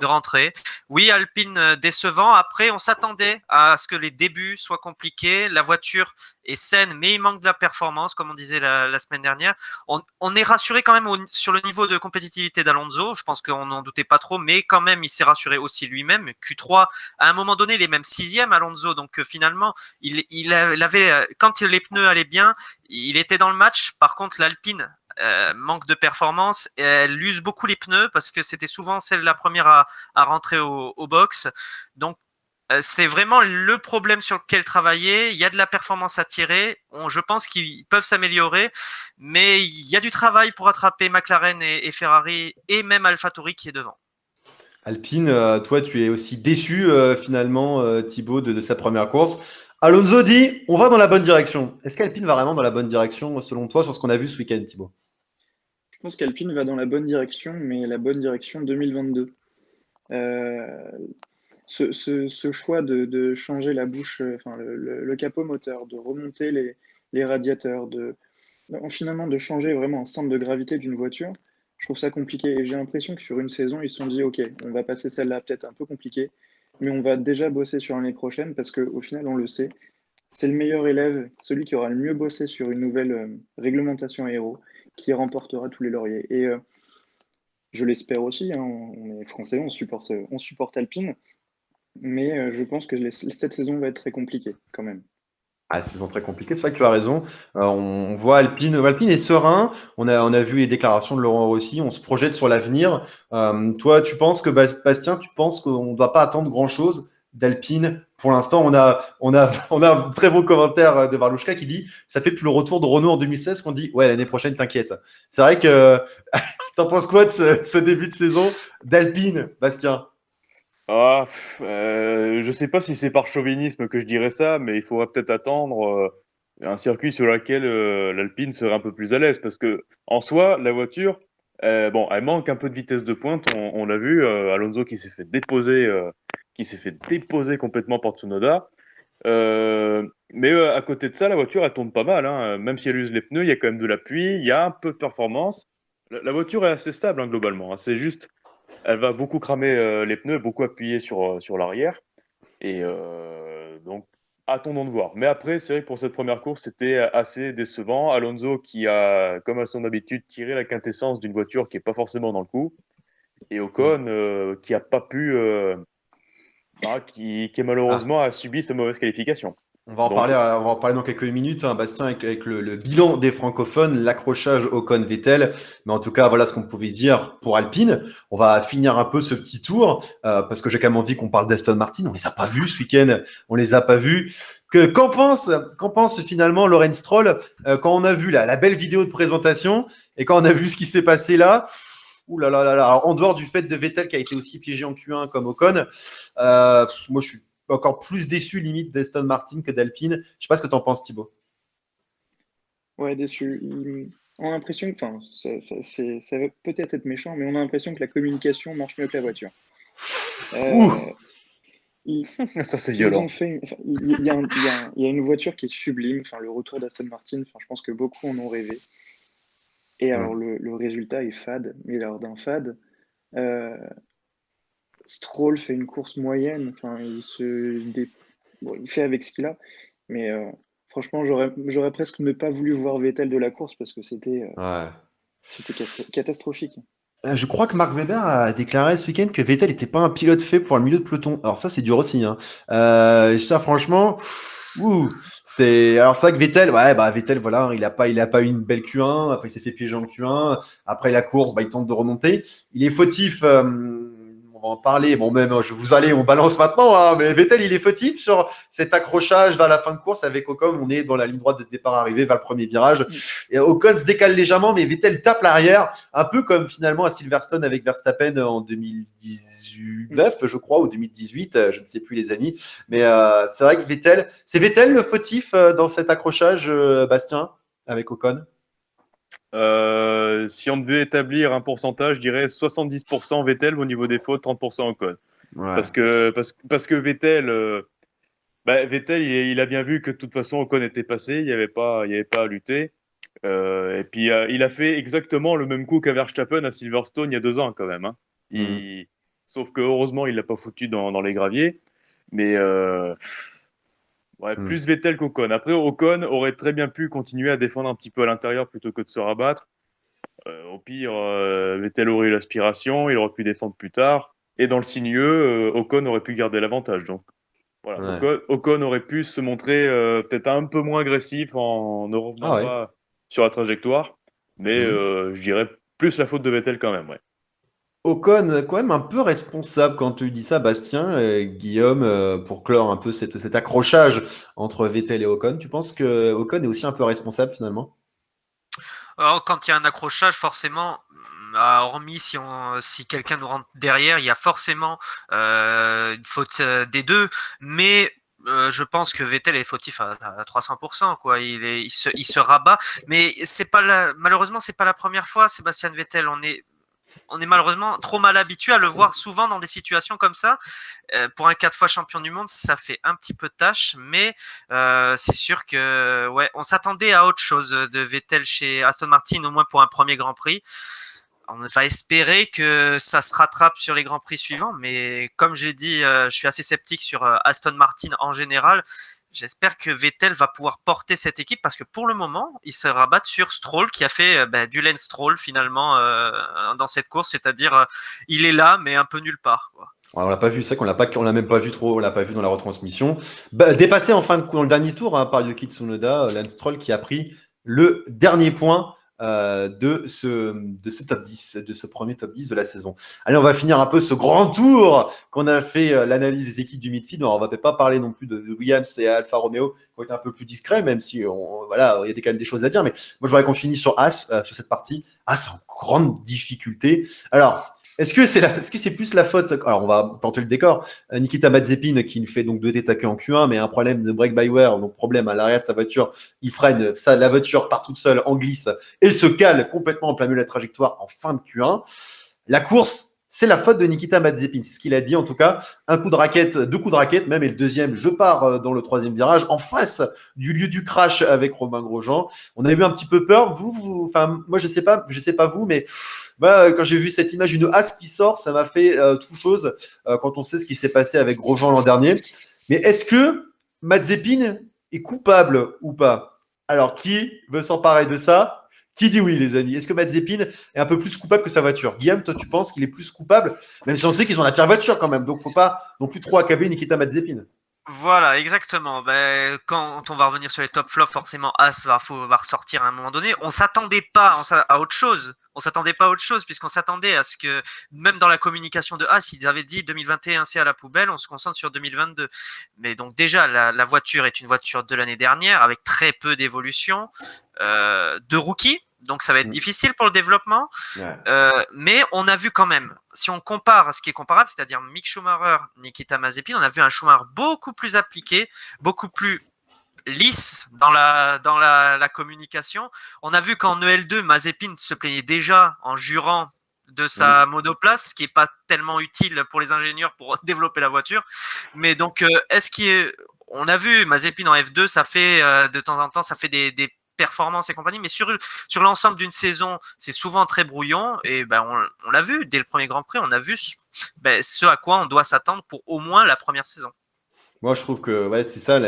rentrer. Oui, Alpine décevant. Après, on s'attendait à ce que les débuts soient compliqués. La voiture est saine, mais il manque de la performance, comme on disait la semaine dernière. On est rassuré quand même sur le niveau de compétitivité d'Alonso. Je pense qu'on n'en doutait pas trop, mais quand même, il s'est rassuré aussi lui-même. Q3, à un moment donné, il est même 6e, Alonso. Donc finalement, il avait, quand les pneus allaient bien, il était dans le match. Par contre, l'Alpine manque de performance. Elle use beaucoup les pneus parce que c'était souvent la première à rentrer au box. Donc, c'est vraiment le problème sur lequel travailler. Il y a de la performance à tirer. Je pense qu'ils peuvent s'améliorer, mais il y a du travail pour attraper McLaren et Ferrari et même AlphaTauri qui est devant. Alpine, toi, tu es aussi déçu finalement, Thibaut, de sa première course. Alonso dit on va dans la bonne direction. Est-ce qu'Alpine va vraiment dans la bonne direction, selon toi, sur ce qu'on a vu ce week-end, Thibaut? Je pense qu'Alpine va dans la bonne direction, mais la bonne direction 2022. Euh, ce choix de changer la bouche, enfin le capot moteur, de remonter les radiateurs, finalement de changer vraiment un centre de gravité d'une voiture, je trouve ça compliqué. Et j'ai l'impression que sur une saison, ils se sont dit, OK, on va passer celle-là peut-être un peu compliquée, mais on va déjà bosser sur l'année prochaine parce qu'au final, on le sait, c'est le meilleur élève, celui qui aura le mieux bossé sur une nouvelle réglementation aéro, qui remportera tous les lauriers. Et je l'espère aussi, hein, on est français, on supporte Alpine, mais je pense que cette saison va être très compliquée quand même. Ah, saison très compliquée, c'est vrai que tu as raison. On voit Alpine est serein. On a vu les déclarations de Laurent Rossi. On se projette sur l'avenir. Toi, tu penses que Bastien, tu penses qu'on ne doit pas attendre grand-chose d'Alpine pour l'instant? On a un très bon commentaire de Varlouchka qui dit ça fait depuis le retour de Renault en 2016 qu'on dit ouais, l'année prochaine, t'inquiète. C'est vrai que t'en penses quoi de ce début de saison d'Alpine, Bastien? Je sais pas si c'est par chauvinisme que je dirais ça, mais il faudrait peut-être attendre un circuit sur lequel l'Alpine serait un peu plus à l'aise, parce que en soi, la voiture, bon, elle manque un peu de vitesse de pointe. On l'a vu, Alonso qui s'est fait déposer complètement par Tsunoda. Mais à côté de ça, la voiture, elle tourne pas mal, hein. Même si elle use les pneus, il y a quand même de l'appui, il y a un peu de performance. La voiture est assez stable, hein, globalement, hein. C'est juste, elle va beaucoup cramer les pneus, beaucoup appuyer sur l'arrière. Et donc, attendons de voir. Mais après, c'est vrai que pour cette première course, c'était assez décevant. Alonso qui a, comme à son habitude, tiré la quintessence d'une voiture qui est pas forcément dans le coup. Et Ocon qui a pas pu, qui Ah. malheureusement a subi sa mauvaise qualification. Donc, On va en parler dans quelques minutes, hein, Bastien, avec le bilan des francophones, l'accrochage Ocon-Vettel. Mais en tout cas, voilà ce qu'on pouvait dire pour Alpine. On va finir un peu ce petit tour, parce que j'ai quand même envie qu'on parle d'Aston Martin. On les a pas vus ce week-end, on les a pas vus. Qu'en pense finalement Lawrence Stroll quand on a vu la belle vidéo de présentation et quand on a vu ce qui s'est passé là? Ouh là là là là. Alors, en dehors du fait de Vettel qui a été aussi piégé en Q1 comme Ocon, moi je suis encore plus déçu limite d'Aston Martin que d'Alpine. Je sais pas ce que tu en penses, Thibaut. Ouais, déçu. On a l'impression que, enfin, ça va peut-être être méchant, mais on a l'impression que la communication marche mieux que la voiture. Ouh, Euh, ils, ça c'est ils ont violent. fait, enfin, il y a une voiture qui est sublime. Enfin, le retour d'Aston Martin, enfin, je pense que beaucoup en ont rêvé. Et alors le résultat est fade, mais alors d'un fade, euh, Stroll fait une course moyenne. Enfin, bon, il fait avec ce qu'il a, mais franchement, j'aurais presque ne pas voulu voir Vettel de la course parce que ouais. c'était catastrophique. Je crois que Mark Webber a déclaré ce week-end que Vettel n'était pas un pilote fait pour le milieu de peloton. Alors ça, c'est dur aussi, hein. Ça, franchement, ouh, alors c'est vrai que Vettel, ouais, bah Vettel, voilà, il a pas eu une belle Q1. Après, il s'est fait piéger en Q1. Après la course, bah, il tente de remonter. Il est fautif. On va en parler. Bon, même, on balance maintenant, hein, mais Vettel, il est fautif sur cet accrochage vers la fin de course avec Ocon. On est dans la ligne droite de départ-arrivée vers le premier virage. Mm. Et Ocon se décale légèrement, mais Vettel tape l'arrière. Un peu comme finalement à Silverstone avec Verstappen en 2019, je crois, ou 2018, je ne sais plus les amis. Mais c'est vrai que c'est Vettel le fautif dans cet accrochage, Bastien, avec Ocon. Si on devait établir un pourcentage, je dirais 70% Vettel au niveau des fautes, 30% Ocon. Ouais. Parce que Vettel, Vettel, il a bien vu que de toute façon Ocon était passé, il y avait pas à lutter. Et puis il a fait exactement le même coup qu'à Verstappen à Silverstone il y a 2 ans quand même, hein. Mm. Sauf que heureusement il l'a pas foutu dans les graviers. Mais ouais, Mm. plus Vettel qu'Ocon. Après, Ocon aurait très bien pu continuer à défendre un petit peu à l'intérieur plutôt que de se rabattre. Au pire, Vettel aurait eu l'aspiration, il aurait pu défendre plus tard. Et dans le sinueux, Ocon aurait pu garder l'avantage. Donc voilà, Ouais. Ocon aurait pu se montrer peut-être un peu moins agressif en ne Ah revenant ouais. pas sur la trajectoire. Mais Mm. je dirais plus la faute de Vettel quand même, ouais. Ocon, quand même un peu responsable quand tu dis ça, Bastien, Guillaume, pour clore un peu cet accrochage entre Vettel et Ocon. Tu penses que Ocon est aussi un peu responsable finalement? Alors, quand il y a un accrochage, forcément, hormis si quelqu'un nous rentre derrière, il y a forcément une faute des deux. Mais je pense que Vettel est fautif à 300%, quoi. Il se rabat, mais malheureusement, c'est pas la première fois, Sébastien Vettel. On est malheureusement trop mal habitué à le voir souvent dans des situations comme ça. Pour un 4 fois champion du monde, ça fait un petit peu tâche, mais c'est sûr que ouais, on s'attendait à autre chose de Vettel chez Aston Martin, au moins pour un premier Grand Prix. On va espérer que ça se rattrape sur les Grands Prix suivants, mais comme j'ai dit, je suis assez sceptique sur Aston Martin en général. J'espère que Vettel va pouvoir porter cette équipe parce que pour le moment, il se rabat sur Stroll qui a fait du Lance Stroll finalement dans cette course, c'est-à-dire il est là mais un peu nulle part, quoi. Ouais, on l'a pas vu, c'est vrai on l'a même pas vu trop, on l'a pas vu dans la retransmission. Dépassé en fin de dans le dernier tour par Yuki Tsunoda, Lance Stroll qui a pris le dernier point de ce top 10, de ce premier top 10 de la saison. Allez, on va finir un peu ce grand tour qu'on a fait l'analyse des équipes du midfield. On va peut-être pas parler non plus de Williams et Alfa Romeo qui ont été un peu plus discrets, même si voilà, il y a quand même des choses à dire. Mais moi, je voudrais qu'on finisse sur As, sur cette partie. As en grande difficulté. Alors, est-ce que c'est plus la faute? Alors, on va planter le décor. Nikita Mazepin qui nous fait donc 2 détaqués en Q1, mais un problème de brake by wire, donc problème à l'arrière de sa voiture. Il freine, la voiture part toute seule en glisse et se cale complètement en plein milieu de la trajectoire en fin de Q1. La course, c'est la faute de Nikita Mazepin. C'est ce qu'il a dit en tout cas. Un coup de raquette, 2 coups de raquette même, et le deuxième, je pars dans le 3e virage en face du lieu du crash avec Romain Grosjean. On a eu un petit peu peur. Enfin, moi je sais pas vous, mais quand j'ai vu cette image, une As qui sort, ça m'a fait tout chose quand on sait ce qui s'est passé avec Grosjean l'an dernier. Mais est-ce que Mazepin est coupable ou pas? Alors, qui veut s'emparer de ça? Qui dit oui, les amis? Est-ce que Mazepin est un peu plus coupable que sa voiture? Guillaume, toi, tu penses qu'il est plus coupable? Même si on sait qu'ils ont la pire voiture quand même. Donc, faut pas non plus trop accabler Nikita Mazepin. Voilà, exactement. Quand on va revenir sur les top flops, forcément, As va ressortir à un moment donné. On s'attendait pas à autre chose. On s'attendait pas à autre chose puisqu'on s'attendait à ce que, même dans la communication de As, ils avaient dit 2021 c'est à la poubelle, on se concentre sur 2022. Mais donc déjà, la voiture est une voiture de l'année dernière avec très peu d'évolution, de rookie. Donc ça va être difficile pour le développement. Ouais. Mais on a vu quand même, si on compare ce qui est comparable, c'est-à-dire Mick Schumacher, Nikita Mazepin, on a vu un Schumacher beaucoup plus appliqué, beaucoup plus lisse dans la communication. On a vu qu'en EL2, Mazepin se plaignait déjà en jurant de sa monoplace, ce qui n'est pas tellement utile pour les ingénieurs pour développer la voiture. Mais donc, on a vu Mazepin en F2, ça fait de temps en temps, ça fait des performances et compagnie, mais sur l'ensemble d'une saison, c'est souvent très brouillon et on l'a vu dès le premier Grand Prix, on a vu ce à quoi on doit s'attendre pour au moins la première saison. Moi, je trouve que ouais, c'est ça,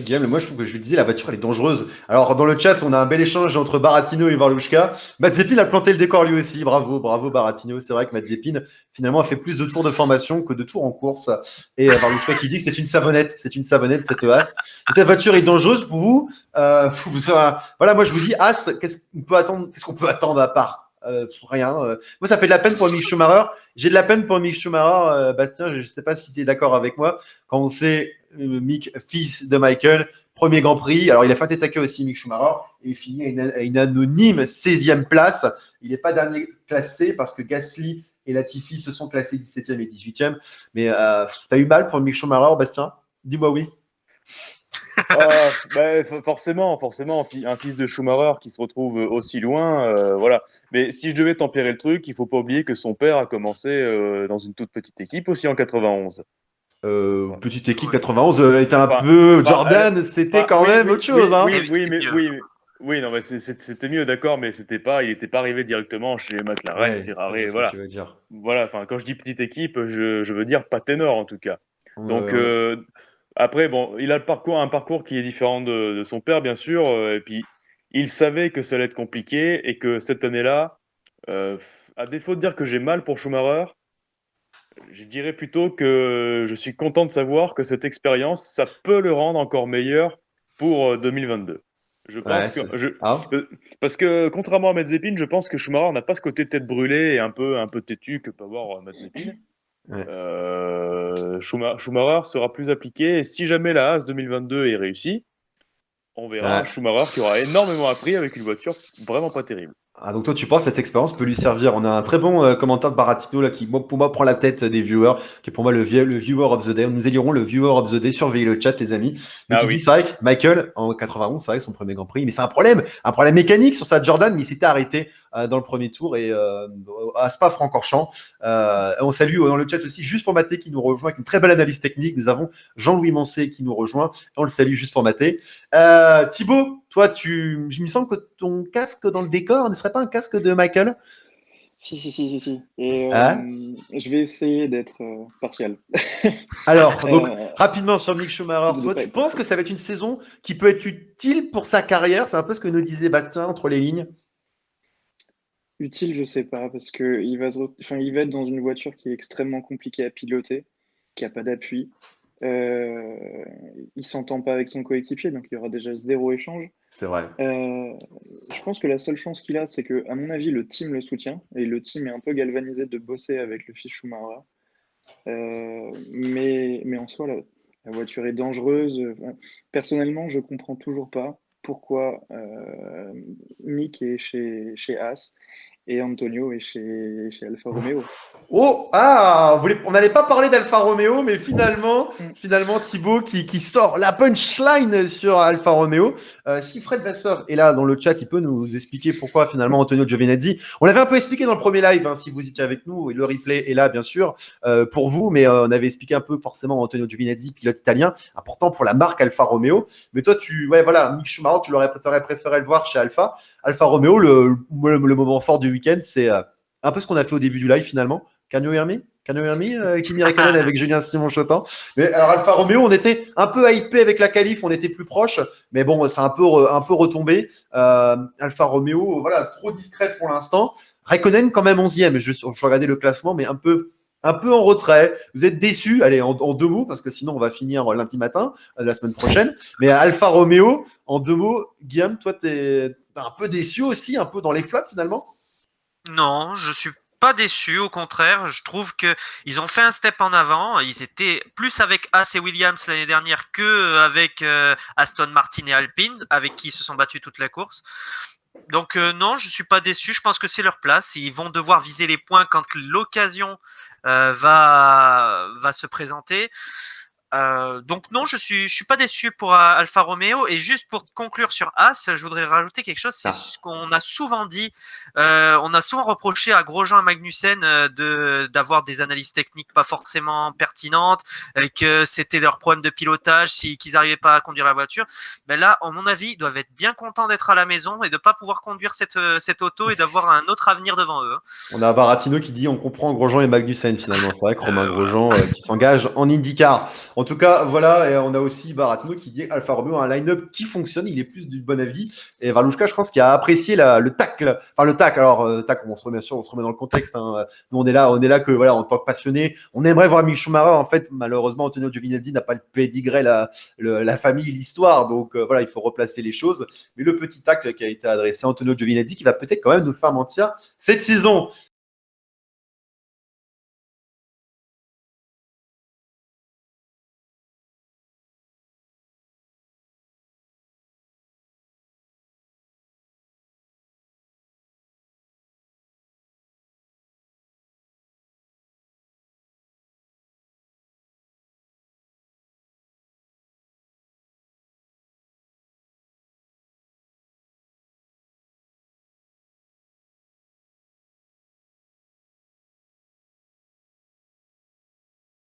Guillaume. Moi, je trouve que je lui disais, la voiture, elle est dangereuse. Alors, dans le chat, on a un bel échange entre Baratino et Varlouchka. Mazepin a planté le décor lui aussi. Bravo, bravo Baratino. C'est vrai que Mazepin, finalement, a fait plus de tours de formation que de tours en course. Et Varlouchka qui dit que c'est une savonnette cette As. Et cette voiture est dangereuse pour vous. Voilà, moi, je vous dis, As, qu'est-ce qu'on peut attendre à part rien. Moi, ça fait de la peine pour Mick Schumacher. J'ai de la peine pour Mick Schumacher. Bastien, je ne sais pas si tu es d'accord avec moi. Quand on sait Mick, fils de Michael, premier Grand Prix. Alors, il a fait un attaquer aussi, Mick Schumacher, et il finit à une anonyme 16e place. Il n'est pas dernier classé parce que Gasly et Latifi se sont classés 17e et 18e. Mais tu as eu mal pour Mick Schumacher, Bastien? Dis-moi oui. Forcément, un fils de Schumacher qui se retrouve aussi loin, voilà. Mais si je devais tempérer le truc, il faut pas oublier que son père a commencé dans une toute petite équipe aussi en 91. Petite équipe 91 était un peu Jordan, c'était quand même autre chose. Oui, non, mais c'était mieux, d'accord, mais il n'était pas arrivé directement chez McLaren, Ferrari, voilà. Voilà, enfin, quand je dis petite équipe, je veux dire pas ténor en tout cas. Donc après, bon, il a un parcours qui est différent de son père, bien sûr, et puis il savait que ça allait être compliqué et que cette année-là, à défaut de dire que j'ai mal pour Schumacher, je dirais plutôt que je suis content de savoir que cette expérience, ça peut le rendre encore meilleur pour 2022. Je pense parce que contrairement à Mazepin, je pense que Schumacher n'a pas ce côté tête brûlée et un peu têtu que peut avoir Mazepin. Schumacher sera plus appliqué et si jamais la Haas 2022 est réussie, on verra Schumacher qui aura énormément appris avec une voiture vraiment pas terrible. Ah, donc toi, tu penses que cette expérience peut lui servir. On a un très bon commentaire de Baratino là, qui, pour moi, prend la tête des viewers, qui est pour moi le viewer of the day. Nous élirons le viewer of the day. Surveillez le chat, les amis. Mais Ah qui dit, oui. c'est vrai que Michael, en 91, c'est vrai que son premier Grand Prix, mais c'est un problème mécanique sur sa Jordan, mais il s'était arrêté dans le premier tour et à Spa-Francorchamps. On salue dans le chat aussi, juste pour Maté qui nous rejoint avec une très belle analyse technique. Nous avons Jean-Louis Mancé qui nous rejoint. On le salue juste pour Maté. Thibaut, toi, il me semble que ton casque dans le décor ne serait pas un casque de Michael? Si. Et Hein? je vais essayer d'être partial. Alors, donc, Euh, rapidement sur Mick Schumacher, de toi, pas tu être penses partial. que ça va être une saison qui peut être utile pour sa carrière? C'est un peu ce que nous disait Bastien entre les lignes. Utile, je sais pas, parce que il va être dans une voiture qui est extrêmement compliquée à piloter, qui a pas d'appui. Euh, il s'entend pas avec son coéquipier, donc il y aura déjà zéro échange. C'est vrai. Je pense que la seule chance qu'il a, c'est que, à mon avis, le team le soutient et le team est un peu galvanisé de bosser avec le fils Schumacher. Mais en soi, la voiture est dangereuse. Enfin, personnellement, je comprends toujours pas pourquoi Mick est chez Haas et Antonio est chez Alfa Romeo. Oh, ah, on n'allait pas parler d'Alfa Romeo, mais Mm. finalement Thibaut qui sort la punchline sur Alfa Romeo. Si Fred Vasseur est là dans le chat, il peut nous expliquer pourquoi finalement Antonio Giovinazzi. On l'avait un peu expliqué dans le premier live, hein, si vous étiez avec nous, et le replay est là bien sûr pour vous, mais on avait expliqué un peu forcément Antonio Giovinazzi, pilote italien, important pour la marque Alfa Romeo. Mais toi, ouais, voilà, Mick Schumacher, tu aurais préféré le voir chez Alfa Romeo. Le moment fort du week-end, c'est un peu ce qu'on a fait au début du live finalement. Can you hear me? Can you hear me? Kimi Räikkönen avec Julien Simon-Chotin. Mais alors, Alfa Romeo, on était un peu hypé avec la qualif, on était plus proche. Mais bon, c'est un peu retombé. Alfa Romeo, voilà, trop discret pour l'instant. Räikkönen, quand même 11e. Je regardais le classement, mais un peu en retrait. Vous êtes déçus? Allez, en deux mots, parce que sinon, on va finir lundi matin, la semaine prochaine. Mais Alfa Romeo, en deux mots, Guillaume, toi, t'es un peu déçu aussi, un peu dans les flops finalement? Non, je suis pas déçu. Au contraire, je trouve que ils ont fait un step en avant. Ils étaient plus avec Haas et Williams l'année dernière que avec Aston Martin et Alpine, avec qui ils se sont battus toute la course. Donc non, je suis pas déçu. Je pense que c'est leur place. Ils vont devoir viser les points quand l'occasion va se présenter. Donc non, je suis pas déçu pour Alfa Romeo. Et juste pour conclure sur As, je voudrais rajouter quelque chose. C'est ce qu'on a souvent dit. On a souvent reproché à Grosjean et Magnussen d'avoir des analyses techniques pas forcément pertinentes, et que c'était leur problème de pilotage, qu'ils n'arrivaient pas à conduire la voiture. Mais là, à mon avis, ils doivent être bien contents d'être à la maison et de pas pouvoir conduire cette auto et d'avoir un autre avenir devant eux. On a Baratino qui dit on comprend Grosjean et Magnussen finalement. C'est vrai que Romain Voilà. Grosjean qui s'engage en IndyCar. En tout cas, voilà, et on a aussi Baratino qui dit Alfa Romeo a un line-up qui fonctionne, il est plus du bon avis. Et Valouchka, je pense qu'il a apprécié le tacle. Enfin, le tacle, alors, tacle, on se remet dans le contexte. Hein. Nous, on est là que, voilà, en tant que passionné, on aimerait voir Mick Schumacher. En fait, malheureusement, Antonio Giovinazzi n'a pas le pédigré, la famille, l'histoire. Donc, voilà, il faut replacer les choses. Mais le petit tacle qui a été adressé à Antonio Giovinazzi qui va peut-être quand même nous faire mentir cette saison.